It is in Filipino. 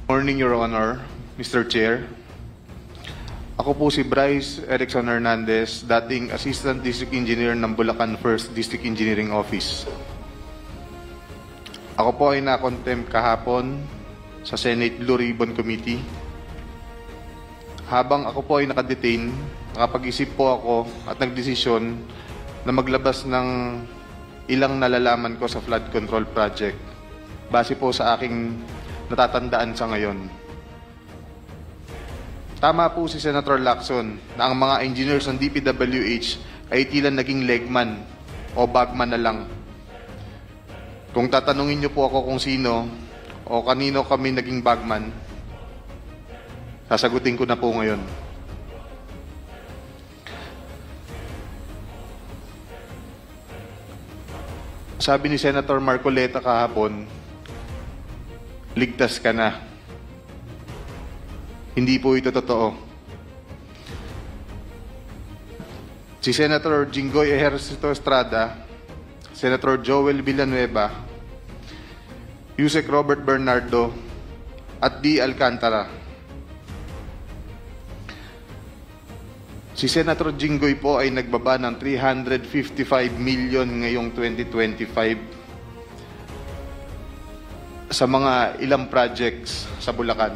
Morning, Your Honor, Mr. Chair. Ako po si Bryce Erickson Hernandez, dating Assistant District Engineer ng Bulacan 1st District Engineering Office. Ako po ay na-contempt kahapon sa Senate Blue Ribbon Committee. Habang ako po ay nakadetain, nakapag-isip po ako at nagdesisyon na maglabas ng ilang nalalaman ko sa flood control project base po sa aking natatandaan sa ngayon. Tama po si Senator Lacson na ang mga engineers ng DPWH ay tila naging legman o bagman na lang. Kung tatanungin niyo po ako kung sino o kanino kami naging bagman, sasagutin ko na po ngayon. Sabi ni Senator Marcoleta kahapon, ligtas ka na. Hindi po ito totoo. Si Senator Jinggoy Ejercito Estrada, Senator Joel Villanueva, Yusek Robert Bernardo, at D. Alcantara. Si Senator Jinggoy po ay nagbaba ng 355 million ngayong 2025 sa mga ilang projects sa Bulacan.